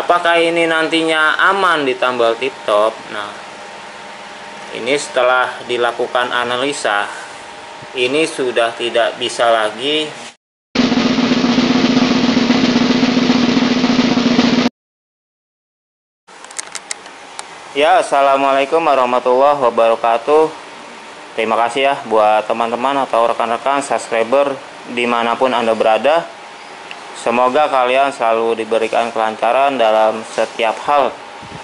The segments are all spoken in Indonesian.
apakah ini nantinya aman di tambal tip top? Nah, ini setelah dilakukan analisa, ini sudah tidak bisa lagi ya. Assalamualaikum warahmatullahi wabarakatuh. Terima kasih ya buat teman-teman atau rekan-rekan subscriber dimanapun Anda berada. Semoga kalian selalu diberikan kelancaran dalam setiap hal.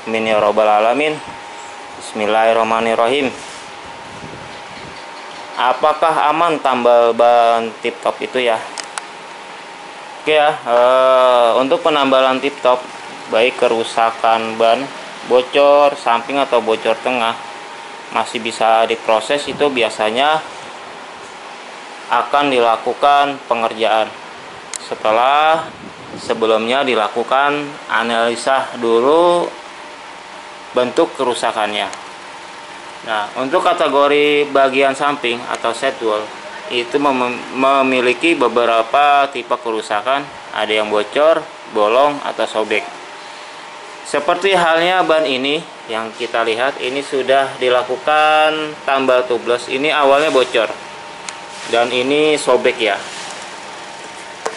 Amin ya robbal alamin. Bismillahirrahmanirrahim. Apakah aman tambal ban tip top itu ya? Oke ya, untuk penambalan tip top, baik kerusakan ban, bocor samping atau bocor tengah, masih bisa diproses, itu biasanya akan dilakukan pengerjaan setelah sebelumnya dilakukan analisa dulu bentuk kerusakannya. Nah, untuk kategori bagian samping atau sidewall itu memiliki beberapa tipe kerusakan, ada yang bocor, bolong, atau sobek. Seperti halnya ban ini yang kita lihat, ini sudah dilakukan tambal tubeless, ini awalnya bocor dan ini sobek ya.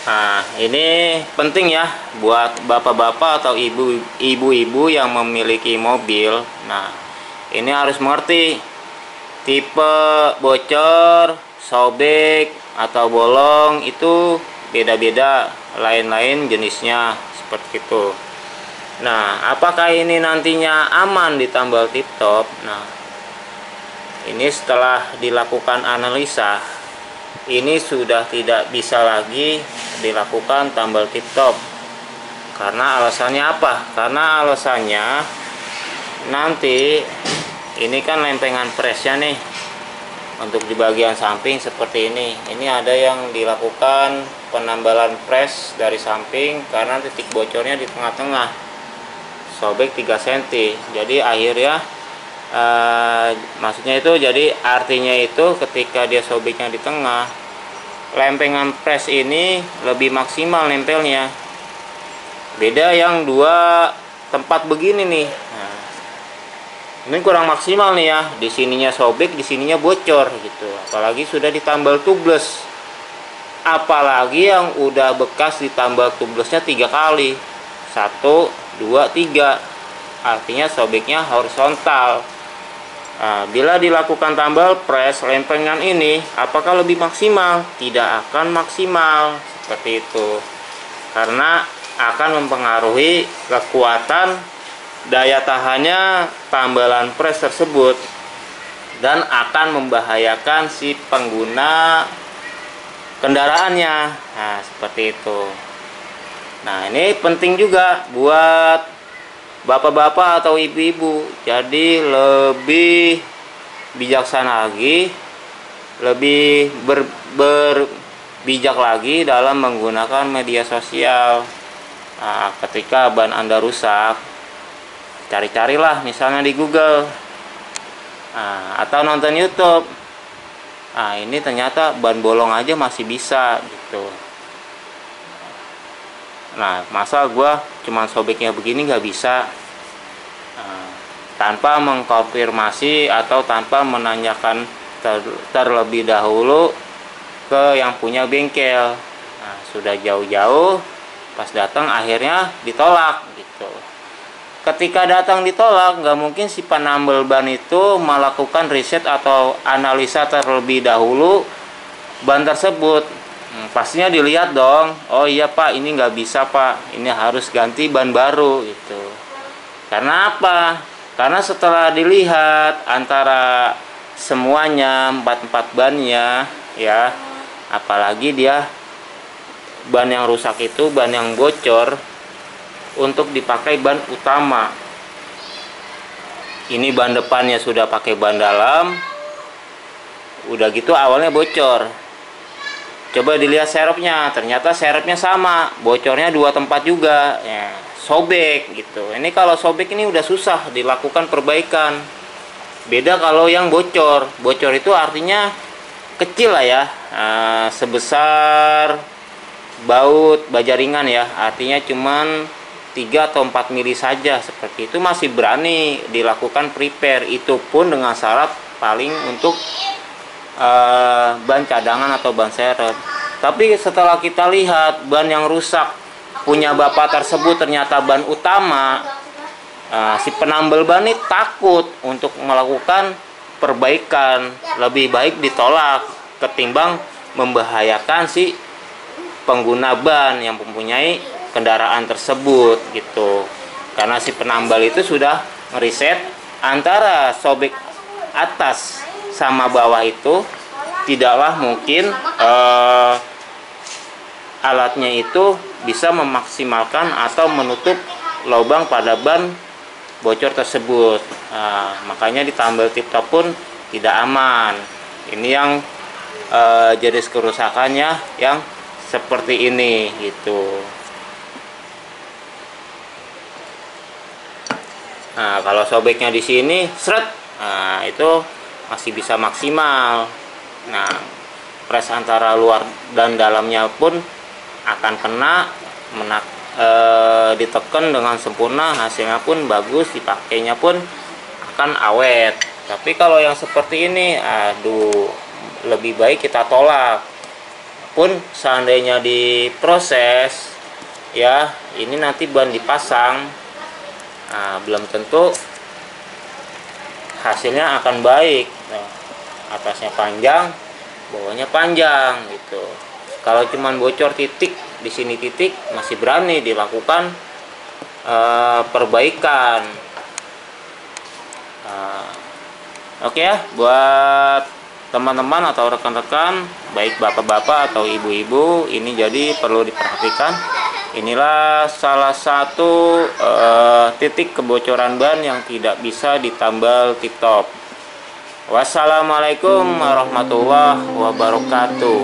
Nah, ini penting ya buat bapak-bapak atau ibu-ibu yang memiliki mobil. Nah, ini harus mengerti tipe bocor, sobek, atau bolong itu beda-beda, lain-lain jenisnya seperti itu. Nah, apakah ini nantinya aman di tambal tip top? Nah, ini setelah dilakukan analisa, ini sudah tidak bisa lagi dilakukan tambal tip top. Karena alasannya apa? Karena alasannya nanti ini kan lempengan presnya nih, untuk di bagian samping seperti ini. Ini ada yang dilakukan penambalan pres dari samping karena titik bocornya di tengah-tengah, sobek 3 cm. Jadi akhirnya maksudnya itu, jadi artinya itu ketika dia sobeknya di tengah, lempengan pres ini lebih maksimal nempelnya. Beda yang dua tempat begini nih. Nah, ini kurang maksimal nih ya. Di sininya sobek, di sininya bocor gitu. Apalagi sudah ditambal tubeless. Apalagi yang udah bekas ditambal tubelessnya 3 kali. 1, 2, 3. Artinya sobeknya horizontal. Nah, bila dilakukan tambal pres lempengan ini, apakah lebih maksimal? Tidak akan maksimal seperti itu, karena akan mempengaruhi kekuatan daya tahannya tambalan pres tersebut dan akan membahayakan si pengguna kendaraannya. Nah, seperti itu. Nah, ini penting juga buat bapak-bapak atau ibu-ibu. Jadi lebih bijaksana lagi, lebih berbijak lagi dalam menggunakan media sosial. Nah, ketika ban Anda rusak, cari-carilah misalnya di Google, atau nonton YouTube. Nah, ini ternyata ban bolong aja masih bisa gitu. Nah, masa gua cuman sobeknya begini nggak bisa? Tanpa mengkonfirmasi atau tanpa menanyakan terlebih dahulu ke yang punya bengkel. Nah, sudah jauh-jauh, pas datang akhirnya ditolak gitu. Ketika datang ditolak, nggak mungkin si penambal ban itu melakukan riset atau analisa terlebih dahulu ban tersebut. Pastinya dilihat dong, oh iya pak, ini nggak bisa pak, ini harus ganti ban baru gitu. Karena apa? Karena setelah dilihat antara semuanya 4 bannya ya, apalagi dia ban yang rusak itu ban yang bocor untuk dipakai ban utama. Ini ban depannya sudah pakai ban dalam, udah gitu awalnya bocor. Coba dilihat serepnya, ternyata serepnya sama, bocornya 2 tempat juga ya, sobek gitu. Ini kalau sobek ini udah susah dilakukan perbaikan. Beda kalau yang bocor. Bocor itu artinya kecil lah ya, sebesar baut baja ringan ya, artinya cuman 3 atau 4 mili saja, seperti itu masih berani dilakukan prepare. Itu pun dengan syarat paling untuk ban cadangan atau ban seret. Tapi setelah kita lihat ban yang rusak punya bapak tersebut ternyata ban utama, si penambal ban ini takut untuk melakukan perbaikan. Lebih baik ditolak ketimbang membahayakan si pengguna ban yang mempunyai kendaraan tersebut gitu. Karena si penambal itu sudah ngeriset antara sobek atas sama bawah itu tidaklah mungkin alatnya itu bisa memaksimalkan atau menutup lubang pada ban bocor tersebut. Makanya ditambal tip top pun tidak aman. Ini yang jenis kerusakannya yang seperti ini gitu. Nah, kalau sobeknya di sini seret, itu masih bisa maksimal. Nah, press antara luar dan dalamnya pun akan kena, ditekan dengan sempurna, hasilnya pun bagus, dipakainya pun akan awet. Tapi kalau yang seperti ini, aduh, lebih baik kita tolak. Pun seandainya diproses, ya ini nanti ban dipasang, belum tentu hasilnya akan baik. Nah, atasnya panjang, bawahnya panjang gitu. Kalau cuman bocor titik di sini titik, masih berani dilakukan perbaikan. Oke ya, buat teman-teman atau rekan-rekan, baik bapak-bapak atau ibu-ibu, ini jadi perlu diperhatikan. Inilah salah satu titik kebocoran ban yang tidak bisa ditambal tip top. Wassalamualaikum warahmatullahi wabarakatuh.